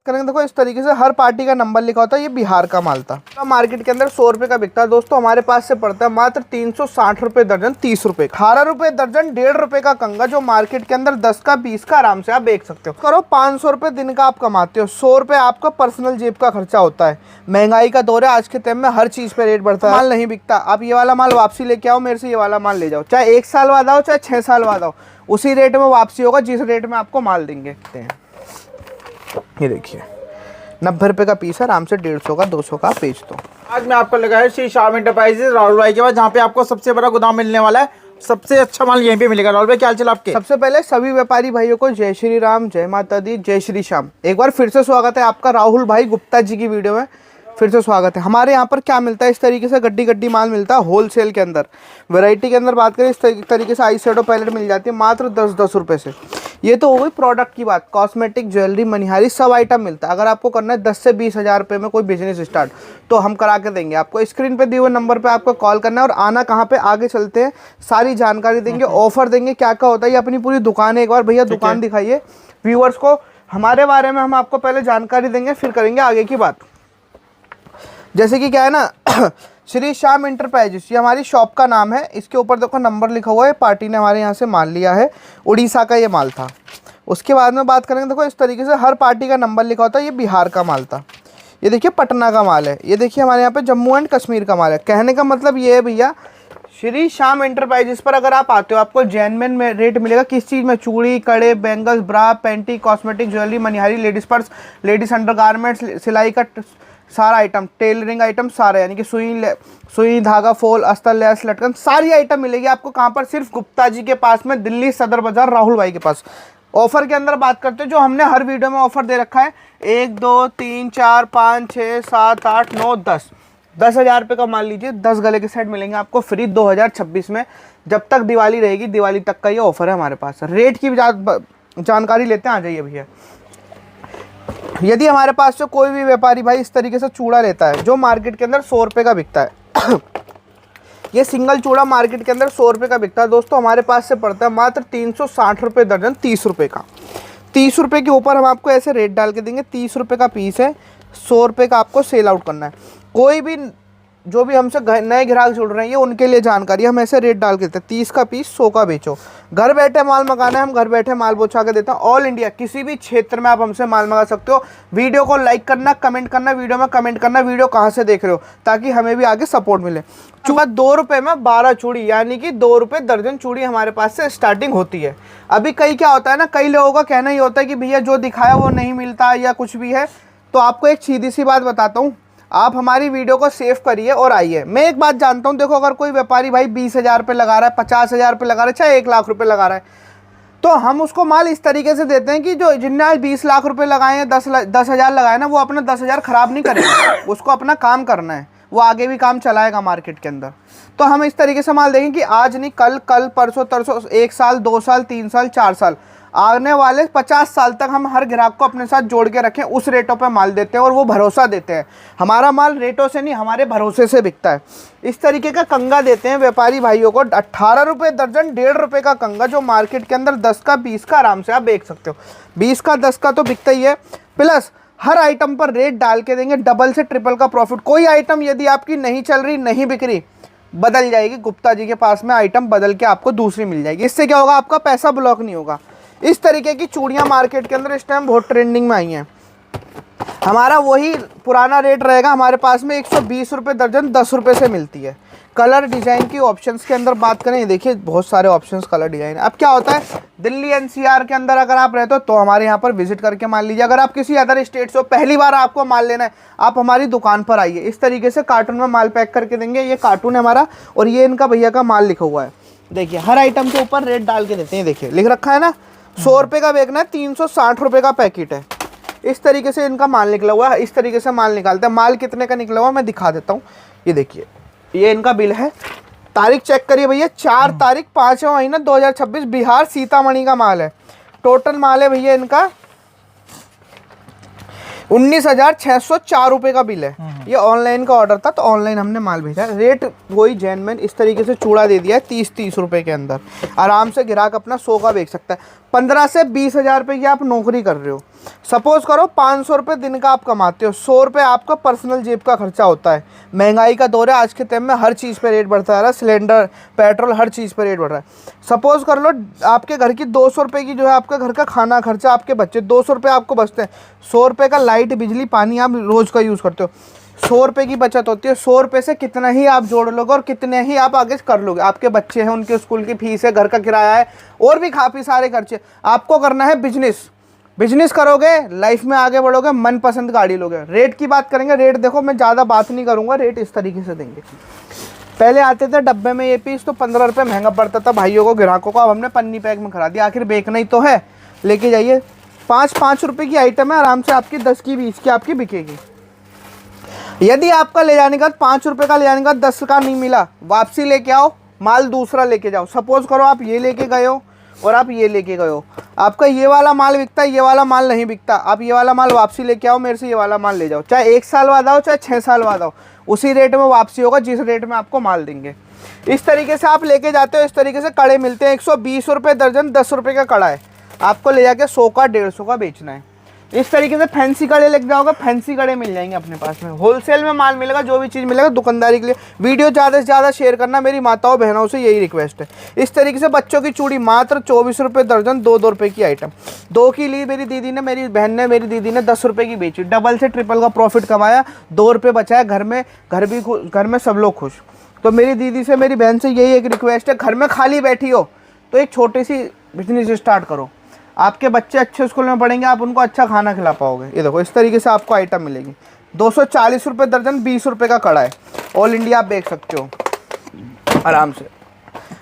करेंगे देखो इस तरीके से हर पार्टी का नंबर लिखा होता है। ये बिहार का माल था, तो मार्केट के अंदर 100 रुपए का बिकता है दोस्तों, हमारे पास से पड़ता है मात्र 360 रुपए दर्जन, 30 रुपए, 18 रुपए दर्जन, 1.5 रुपए का कंगा, जो मार्केट के अंदर 10 का 20 का आराम से आप बेच सकते हो। करो 500 रुपए दिन का आप कमाते हो, 100 रुपए आपका पर्सनल जेब का खर्चा होता है। महंगाई का दौर है, आज के टाइम में हर चीज पे रेट बढ़ता है, माल नहीं बिकता। आप ये वाला माल वापसी लेके आओ मेरे से, ये वाला माल ले जाओ, चाहे 1 साल बाद आओ चाहे 6 साल बाद आओ, उसी रेट में वापसी होगा जिस रेट में आपको माल देंगे। ये देखिए 90 रुपए का पीस है, आराम से 150 का 200 का बेच दो। आज मैं आपको लगाया श्री श्याम एंटरप्राइजेज राहुल भाई के पास, जहाँ पे आपको सबसे बड़ा गोदाम मिलने वाला है, सबसे अच्छा माल यहीं पे मिलेगा। राहुल भाई क्या हाल चाल आपके? सबसे पहले सभी व्यापारी भाइयों को जय श्री राम, जय माता दी, जय श्री श्याम। एक बार फिर से स्वागत है आपका राहुल भाई गुप्ता जी की वीडियो में, फिर से स्वागत है। हमारे यहाँ पर क्या मिलता है, इस तरीके से गड्डी गड्डी माल मिलता है होलसेल के अंदर। वैरायटी के अंदर बात करें इस तरीके से आई शेडो पैलेट मिल जाती है मात्र 10-10 रुपये से। ये तो हो गई प्रोडक्ट की बात। कॉस्मेटिक, ज्वेलरी, मनिहारी सब आइटम मिलता है। अगर आपको करना है 10 से 20 हज़ार रुपये में कोई बिजनेस स्टार्ट, तो हम करा के देंगे आपको। स्क्रीन पे दिए हुए नंबर पे आपको कॉल करना है और आना कहाँ पे, आगे चलते हैं, सारी जानकारी देंगे, ऑफर देंगे, क्या क्या होता है। ये अपनी पूरी दुकान है, एक बार भैया दुकान दिखाइए व्यूअर्स को। हमारे बारे में हम आपको पहले जानकारी देंगे, फिर करेंगे आगे की बात। जैसे कि क्या है ना श्री श्याम एंटरप्राइजेस, ये हमारी शॉप का नाम है। इसके ऊपर देखो नंबर लिखा हुआ है, पार्टी ने हमारे यहाँ से माल लिया है, उड़ीसा का ये माल था। उसके बाद में बात करेंगे, देखो इस तरीके से हर पार्टी का नंबर लिखा होता है। ये बिहार का माल था। ये देखिए पटना का माल है। ये देखिए हमारे यहाँ पे जम्मू एंड कश्मीर का माल है। कहने का मतलब ये है भैया, श्री श्याम एंटरप्राइजेस पर अगर आप आते हो, आपको जेन्युइन में रेट मिलेगा। किस चीज़ में? चूड़ी, कड़े, bangles, bra, panty, cosmetic, jewellery, मनिहारी, लेडीज पर्स, लेडीज अंडरगारमेंट्स, सिलाई का सारा आइटम, टेलरिंग आइटम सारे, यानी कि सुई, धागा, फॉल, अस्तर, लेस, लटकन, सारी आइटम मिलेगी आपको। कहाँ पर? सिर्फ गुप्ता जी के पास में, दिल्ली सदर बाजार, राहुल भाई के पास। ऑफर के अंदर बात करते हैं, जो हमने हर वीडियो में ऑफर दे रखा है, 1 2 3 4 5 6 7 8 9 10 हज़ार रुपये का माल लीजिए, 10 गले के सेट मिलेंगे आपको फ्री 2026 में। जब तक दिवाली रहेगी, दिवाली तक का ये ऑफर है हमारे पास। रेट की जानकारी लेते हैं, आ जाइए भैया। यदि हमारे पास से कोई भी व्यापारी भाई इस तरीके से चूड़ा लेता है, जो मार्केट के अंदर 100 रुपये का बिकता है ये सिंगल चूड़ा मार्केट के अंदर 100 रुपये का बिकता है दोस्तों, हमारे पास से पड़ता है मात्र 360 रुपये दर्जन, 30 रुपये का। 30 रुपये के ऊपर हम आपको ऐसे रेट डाल के देंगे। 30 रुपये का पीस है, 100 रुपये का आपको सेल आउट करना है। कोई भी जो भी हमसे नए ग्राहक जुड़ रहे हैं, ये उनके लिए जानकारी, हम ऐसे रेट डाल के देते हैं। 30 का पीस 100 का बेचो। घर बैठे माल मंगाना है, हम घर बैठे माल पहुंचा के देते हैं। ऑल इंडिया किसी भी क्षेत्र में आप हमसे माल मंगा सकते हो। वीडियो को लाइक करना, कमेंट करना, वीडियो में कमेंट करना वीडियो कहाँ से देख रहे हो, ताकि हमें भी आगे सपोर्ट मिले। चूड़ा 2 रुपये में 12 चूड़ी, यानी कि 2 रुपये दर्जन चूड़ी हमारे पास से स्टार्टिंग होती है। अभी कई क्या होता है ना, कई लोगों का कहना ही होता है कि भैया जो दिखाया वो नहीं मिलता या कुछ भी है। तो आपको एक सीधी सी बात बताता हूँ, आप हमारी वीडियो को सेव करिए और आइए। मैं एक बात जानता हूँ, देखो अगर कोई व्यापारी भाई 20 हज़ार रुपये लगा रहा है, 50 हज़ार रुपये लगा रहा है, चाहे 1 लाख रुपये लगा रहा है, तो हम उसको माल इस तरीके से देते हैं कि जो जिनने 20 लाख रुपये लगाए हैं, 10 हज़ार लगाए ना, वो अपना 10 हज़ार खराब नहीं करेगा, उसको अपना काम करना है, वो आगे भी काम चलाएगा मार्केट के अंदर। तो हम इस तरीके से माल देंगे कि आज नहीं कल, परसों तरसों, 1 साल 2 साल 3 साल 4 साल, आने वाले 50 साल तक हम हर ग्राहक को अपने साथ जोड़ के रखें। उस रेटों पे माल देते हैं और वो भरोसा देते हैं। हमारा माल रेटों से नहीं, हमारे भरोसे से बिकता है। इस तरीके का कंगा देते हैं व्यापारी भाइयों को, 18 रुपये दर्जन, 1.5 रुपये का कंगा, जो मार्केट के अंदर 10 का 20 का आराम से आप बेच सकते हो। 20 का 10 का तो बिकता ही है, प्लस हर आइटम पर रेट डाल के देंगे, डबल से ट्रिपल का प्रॉफिट। कोई आइटम यदि आपकी नहीं चल रही, नहीं बिक रही, बदल जाएगी गुप्ता जी के पास में, आइटम बदल के आपको दूसरी मिल जाएगी। इससे क्या होगा, आपका पैसा ब्लॉक नहीं होगा। इस तरीके की चूड़ियाँ मार्केट के अंदर इस टाइम बहुत ट्रेंडिंग में आई हैं। हमारा वही पुराना रेट रहेगा हमारे पास में, 120 रुपये दर्जन, 10 रुपये से मिलती है। कलर डिज़ाइन की ऑप्शंस के अंदर बात करें, देखिए बहुत सारे ऑप्शंस कलर डिज़ाइन। अब क्या होता है, दिल्ली एनसीआर के अंदर अगर आप रहते हो तो हमारे यहाँ पर विजिट करके माल लीजिए। अगर आप किसी अदर स्टेट से हो, पहली बार आपको माल लेना है, आप हमारी दुकान पर आइए। इस तरीके से कार्टून में माल पैक करके देंगे। ये कार्टून है हमारा, और ये इनका भैया का माल लिखा हुआ है। देखिए हर आइटम के ऊपर रेट डाल के देते हैं। देखिए लिख रखा है ना, 100 रुपये का बेचना है, 360 रुपये का पैकेट है। इस तरीके से इनका माल निकला हुआ है। इस तरीके से माल निकालते हैं। माल कितने का निकला हुआ मैं दिखा देता हूँ। ये देखिए, ये इनका बिल है। तारीख चेक करिए भैया, 4 तारीख 5वां महीना 2026, बिहार सीतामढ़ी का माल है। टोटल माल है भैया इनका 19,604 रुपये का बिल है। ये ऑनलाइन का ऑर्डर था तो ऑनलाइन हमने माल भेजा। रेट वही जेन्युइन इस तरीके से चूड़ा दे दिया है 30 रुपए के अंदर। आराम से ग्राहक अपना 100 का बेच सकता है। 15 से 20 हज़ार रुपये की आप नौकरी कर रहे हो, सपोज करो 500 रुपये दिन का आप कमाते हो, 100 रुपये आपका पर्सनल जेब का खर्चा होता है। महंगाई का दौर है, आज के टाइम में हर चीज़ पे रेट बढ़ता जा रहा है, सिलेंडर, पेट्रोल, हर चीज़ पे रेट बढ़ रहा है। सपोज कर लो आपके घर की 200 रुपये की जो है आपका घर का खाना खर्चा, आपके बच्चे 200 रुपये आपको बचते हैं। 100 रुपये का लाइट, बिजली, पानी आप रोज़ का यूज़ करते हो, 100 रुपये की बचत होती है। 100 रुपये से कितना ही आप जोड़ लोगे और कितने ही आप आगे कर लोगे। आपके बच्चे हैं, उनके स्कूल की फीस है, घर का किराया है, और भी काफ़ी सारे खर्चे। आपको करना है बिजनेस, बिजनेस करोगे लाइफ में आगे बढ़ोगे, मनपसंद गाड़ी लोगे। रेट की बात करेंगे, रेट देखो मैं ज़्यादा बात नहीं करूँगा, रेट इस तरीके से देंगे। पहले आते थे डब्बे में ये पीस तो 15 रुपये महंगा पड़ता था भाइयों को, ग्राहकों को। अब हमने पन्नी पैक में करा दिया, आखिर बेचना ही तो है, लेके जाइए। 5-5 रुपये की आइटम है, आराम से आपकी 10 की 20 की आपकी बिकेगी। यदि आपका ले जाने का 5 रुपये का ले जाने का 10 का नहीं मिला, वापसी लेके आओ, माल दूसरा लेके जाओ। सपोज करो आप ये लेके गए हो और आप ये लेके गए हो, आपका ये वाला माल बिकता है, ये वाला माल नहीं बिकता, आप ये वाला माल वापसी लेके आओ, मेरे से ये वाला माल ले जाओ। चाहे 1 साल बाद आओ, चाहे 6 साल बाद आओ, उसी रेट में वापसी होगा जिस रेट में आपको माल देंगे। इस तरीके से आप लेके जाते हो। इस तरीके से कड़े मिलते हैं 120 रुपये दर्जन, 10 रुपये का कड़ा है, आपको ले जाके 100 का 150 का बेचना है। इस तरीके से फैंसी कड़े लेके जाओगे, फैंसी कड़े मिल जाएंगे अपने पास में। होलसेल में माल मिलेगा, जो भी चीज़ मिलेगा दुकानदारी के लिए। वीडियो ज़्यादा से ज़्यादा शेयर करना, मेरी माताओं बहनों से यही रिक्वेस्ट है। इस तरीके से बच्चों की चूड़ी मात्र 24 रुपये दर्जन, 2-2 रुपये की आइटम। 2 की ली मेरी दीदी ने, मेरी बहन ने, मेरी दीदी ने 10 रुपये की बेची, डबल से ट्रिपल का प्रॉफिट कमाया, 2 रुपये बचाया, घर में सब लोग खुश। तो मेरी दीदी से, मेरी बहन से यही एक रिक्वेस्ट है, घर में खाली बैठी हो तो एक छोटी सी बिजनेस स्टार्ट करो। आपके बच्चे अच्छे स्कूल में पढ़ेंगे, आप उनको अच्छा खाना खिला पाओगे। ये देखो इस तरीके से आपको आइटम मिलेगी। 240 रुपये दर्जन, 20 रुपये का कड़ा है। ऑल इंडिया आप बेच सकते हो आराम से।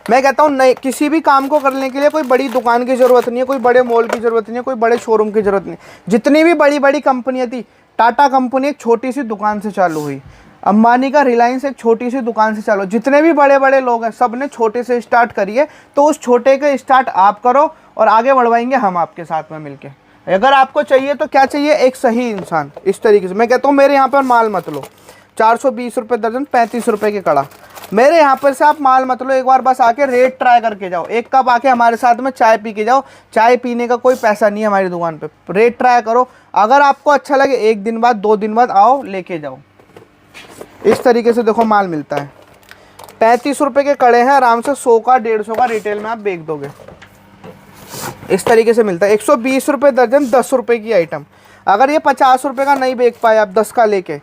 मैं कहता हूँ नहीं, किसी भी काम को करने के लिए कोई बड़ी दुकान की ज़रूरत नहीं है, कोई बड़े मॉल की ज़रूरत नहीं है, कोई बड़े शोरूम की ज़रूरत नहीं। जितनी भी बड़ी बड़ी कंपनियाँ थी, टाटा कंपनी एक छोटी सी दुकान से चालू हुई, अंबानी का रिलायंस एक छोटी सी दुकान से चालू। जितने भी बड़े बड़े लोग हैं सब ने छोटे से स्टार्ट करिए, तो उस छोटे के स्टार्ट आप करो और आगे बढ़वाएंगे हम आपके साथ में मिलके। अगर आपको चाहिए तो क्या चाहिए, एक सही इंसान। इस तरीके से मैं कहता हूँ मेरे यहाँ पर माल मत लो। 420 रुपये दर्जन, 35 रुपये के कड़ा। मेरे यहाँ पर से आप माल मत लो, एक बार बस आके रेट ट्राई करके जाओ। एक कप आके हमारे साथ में चाय पी के जाओ। चाय पीने का कोई पैसा नहीं है हमारी दुकान पे। रेट ट्राई करो, अगर आपको अच्छा लगे 1 दिन बाद 2 दिन बाद आओ लेके जाओ। इस तरीके से देखो माल मिलता है। 35 रुपये के कड़े हैं, आराम से 100 का 150 का रिटेल में आप बेच दोगे। इस तरीके से मिलता है। 120 रुपये दर्जन, 10 रुपये की आइटम। अगर ये 50 रुपये का नहीं बेच पाए आप 10 का लेके,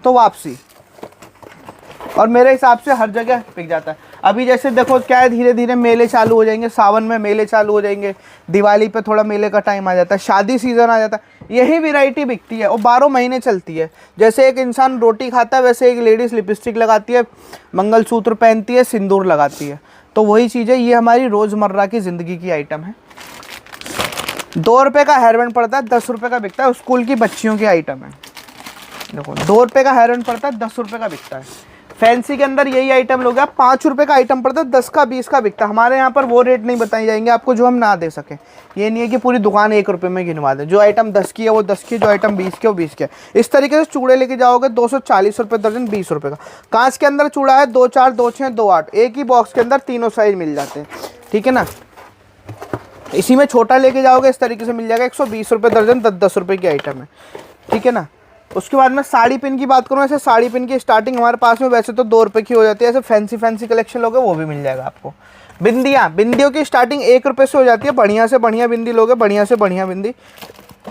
तो वापसी। और मेरे हिसाब से हर जगह बिक जाता है। अभी जैसे देखो क्या है, धीरे धीरे मेले चालू हो जाएंगे, सावन में मेले चालू हो जाएंगे, दिवाली पे थोड़ा मेले का टाइम आ जाता है, शादी सीज़न आ जाता है। यही वैरायटी बिकती है और 12 महीने चलती है। जैसे एक इंसान रोटी खाता है, वैसे एक लेडीज़ लिपस्टिक लगाती है, मंगलसूत्र पहनती है, सिंदूर लगाती है। तो वही चीज़ है, ये हमारी रोज़मर्रा की ज़िंदगी की आइटम है। 2 रुपये का हेयरबैंड पड़ता है, 10 रुपये का बिकता है। स्कूल की बच्चियों की आइटम है। देखो 2 रुपये का हेयरबैंड पड़ता है, 10 रुपये का बिकता है। फैंसी के अंदर यही आइटम लोगे आप, 5 रुपये का आइटम पड़ता है, 10 का 20 का बिकता है। हमारे यहाँ पर वो रेट नहीं बताई जाएंगे आपको जो हम ना दे सकें। ये नहीं है कि पूरी दुकान 1 रुपये में गिनवा दें। जो आइटम 10 की है वो 10 की, जो आइटम 20 की है वो 20 की है। इस तरीके से चूड़े लेके जाओगे 240 रुपये दर्जन, 20 रुपये का। कांच के अंदर चूड़ा है 2 4, 2 6, 2 8। एक ही बॉक्स के अंदर तीनों साइज मिल जाते हैं, ठीक है ना। इसी में छोटा लेके जाओगे इस तरीके से मिल जाएगा। 120 रुपये दर्जन, 10-10 रुपये की आइटम है, ठीक है ना। उसके बाद में साड़ी पिन की बात करूँ, ऐसे साड़ी पिन की स्टार्टिंग हमारे पास में वैसे तो 2 रुपये की हो जाती है। ऐसे फैंसी कलेक्शन लोगे वो भी मिल जाएगा आपको। बिंदियों की स्टार्टिंग 1 रुपये से हो जाती है। बढ़िया से बढ़िया बिंदी लोगे, बढ़िया से बढ़िया बिंदी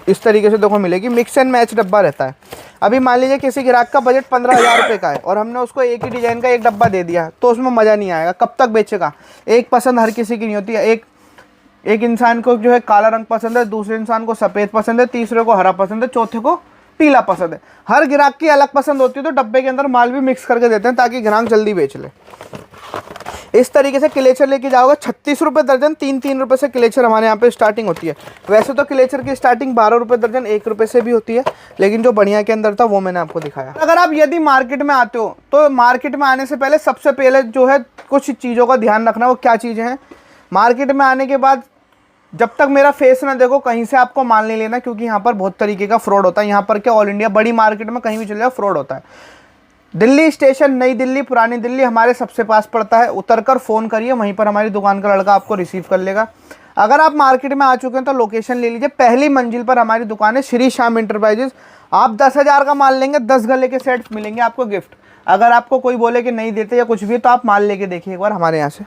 इस तरीके से देखो मिलेगी। मिक्स एंड मैच डब्बा रहता है। अभी मान लीजिए किसी ग्राहक का बजट 15,000 रुपये का है और हमने उसको एक ही डिज़ाइन का एक डब्बा दे दिया, तो उसमें मज़ा नहीं आएगा। कब तक बेचेगा? एक पसंद हर किसी की नहीं होती है। एक इंसान को जो है काला रंग पसंद है, दूसरे इंसान को सफ़ेद पसंद है, तीसरे को हरा पसंद है, चौथे को पीला पसंद है। हर ग्राहक की अलग पसंद होती है, तो डब्बे के अंदर माल भी मिक्स करके देते हैं ताकि ग्राहक जल्दी बेच ले। इस तरीके से क्लेचर लेके जाओगे 36 रुपये दर्जन, 3-3 रुपये से क्लेचर हमारे यहाँ पे स्टार्टिंग होती है। वैसे तो क्लेचर की स्टार्टिंग 12 रुपये दर्जन, 1 रुपये से भी होती है, लेकिन जो बढ़िया के अंदर था वो मैंने आपको दिखाया। अगर आप यदि मार्केट में आते हो तो मार्केट में आने से पहले सबसे पहले जो है कुछ चीज़ों का ध्यान रखना। वो क्या चीज़ें हैं? मार्केट में आने के बाद जब तक मेरा फेस ना देखो कहीं से आपको माल नहीं लेना, क्योंकि यहाँ पर बहुत तरीके का फ्रॉड होता है। यहाँ पर क्या ऑल इंडिया बड़ी मार्केट में कहीं भी चले जाओ फ्रॉड होता है। दिल्ली स्टेशन, नई दिल्ली, पुरानी दिल्ली हमारे सबसे पास पड़ता है। उतरकर फ़ोन करिए, वहीं पर हमारी दुकान का लड़का आपको रिसीव कर लेगा। अगर आप मार्केट में आ चुके हैं तो लोकेशन ले लीजिए। पहली मंजिल पर हमारी दुकान है, श्री श्याम इंटरप्राइजेज। आप 10,000 का माल लेंगे, 10 गले के सेट मिलेंगे आपको गिफ्ट। अगर आपको कोई बोले कि नहीं देते या कुछ भी, तो आप माल लेके देखिए एक बार हमारे यहाँ से।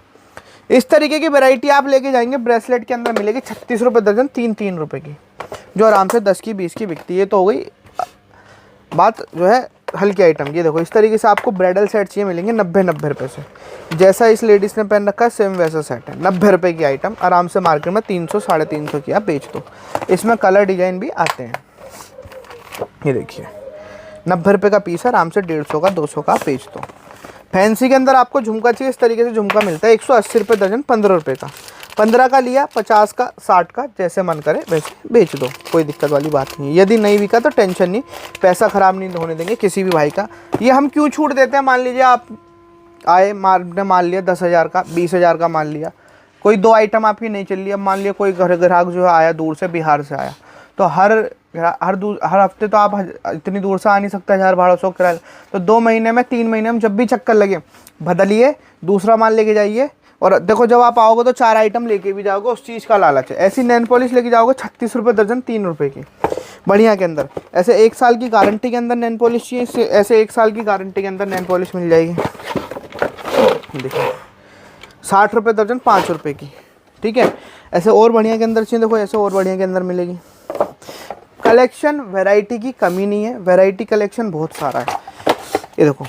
इस तरीके की वैरायटी आप लेके जाएंगे, ब्रेसलेट के अंदर मिलेगी 36 रुपये दर्जन, 3 रुपये की, जो आराम से 10 की 20 की बिकती है। तो हो गई बात जो है हल्की आइटम। ये देखो, इस तरीके से आपको ब्राइडल सेट चाहिए, मिलेंगे 90 रुपये से। जैसा इस लेडीज़ ने पहन रखा है सेम वैसा सेट है, 90 रुपये की आइटम। आराम से मार्केट में 300 साढ़े 300 की आप बेच दो। इसमें कलर डिजाइन भी आते हैं। ये देखिए 90 रुपये का पीस है, आराम से 150 का 200 का बेच दो। फैंसी के अंदर आपको झुमका चाहिए, इस तरीके से झुमका मिलता है 180 रुपये दर्जन, 15 रुपये का। 15 का लिया, 50 का, 60 का, जैसे मन करे वैसे बेच दो, कोई दिक्कत वाली बात नहीं है। यदि नहीं बिका तो टेंशन नहीं, पैसा ख़राब नहीं होने देंगे किसी भी भाई का। ये हम क्यों छूट देते हैं, मान लीजिए आप आए, ने मान लिया 10,000 का, 20,000 का मान लिया, कोई 2 आइटम आपकी नहीं चल रही। अब मान लिया कोई ग्राहक जो है आया दूर से, बिहार से आया, तो हर हफ्ते तो आप इतनी दूर से आ नहीं सकता, 1000-1200 किराया। तो 2 महीने में, 3 महीने में जब भी चक्कर लगे, बदलिए, दूसरा माल लेके जाइए। और देखो जब आप आओगे तो 4 आइटम लेके भी जाओगे, उस चीज़ का लालच है। ऐसी नेल पॉलिश लेके जाओगे 36 रुपये दर्जन, 3 रुपये की, बढ़िया के अंदर। ऐसे 1 साल की गारंटी के अंदर नेल पॉलिश चाहिए, ऐसे 1 साल की गारंटी के अंदर नेल पॉलिश मिल जाएगी। देखो 60 रुपये दर्जन, 5 रुपये की, ठीक है। ऐसे और बढ़िया के अंदर चाहिए, देखो ऐसे और बढ़िया के अंदर मिलेगी। कलेक्शन वैरायटी की कमी नहीं है, वैरायटी कलेक्शन बहुत सारा है। ये देखो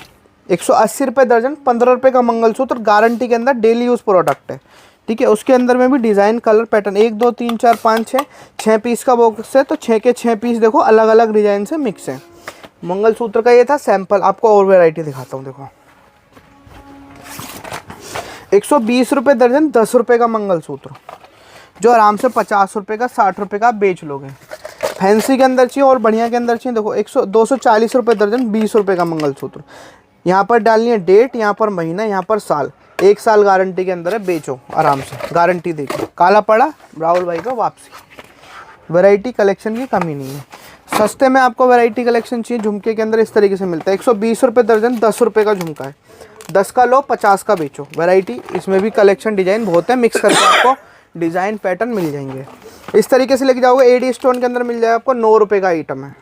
180 रुपये दर्जन, 15 रुपये का मंगलसूत्र, गारंटी के अंदर, डेली यूज़ प्रोडक्ट है, ठीक है। उसके अंदर में भी डिज़ाइन, कलर, पैटर्न, 1 2 3 4 5 6 पीस का बॉक्स है, तो 6 के 6 पीस देखो अलग अलग डिज़ाइन से मिक्स है। मंगलसूत्र का ये था सैंपल, आपको और वैरायटी दिखाता हूँ। देखो 120 रुपये दर्जन, 10 रुपये का मंगलसूत्र, जो आराम से 50 रुपये का, 60 रुपये का बेच लोगे। फैंसी के अंदर चाहिए और बढ़िया के अंदर चाहिए, देखो 240 रुपये दर्जन, 20 रुपये का मंगलसूत्र। यहाँ पर डालनी है डेट, यहाँ पर महीना, यहाँ पर साल, 1 साल गारंटी के अंदर है, बेचो आराम से, गारंटी देखिए। काला पड़ा राहुल भाई का वापसी। वैरायटी कलेक्शन की कमी नहीं है। सस्ते में आपको वैरायटी कलेक्शन चाहिए, झुमके के अंदर इस तरीके से मिलता है। 120 रुपये दर्जन, 10 रुपये का झुमका है, 10 का लो, 50 का बेचो। वैरायटी इसमें भी कलेक्शन डिज़ाइन बहुत है, मिक्स करके आपको डिज़ाइन पैटर्न मिल जाएंगे। इस तरीके से लेके जाओगे, एडी स्टोन के अंदर मिल जाएगा आपको, 9 रुपये का आइटम है,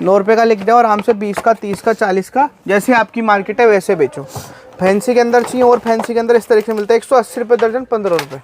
9 रुपये का लिख जाओ, आराम से 20 का, 30 का, 40 का, जैसे आपकी मार्केट है वैसे बेचो। फैंसी के अंदर चाहिए और फैंसी के अंदर इस तरीके से मिलता है, 180 रुपये दर्जन, 15 रुपये।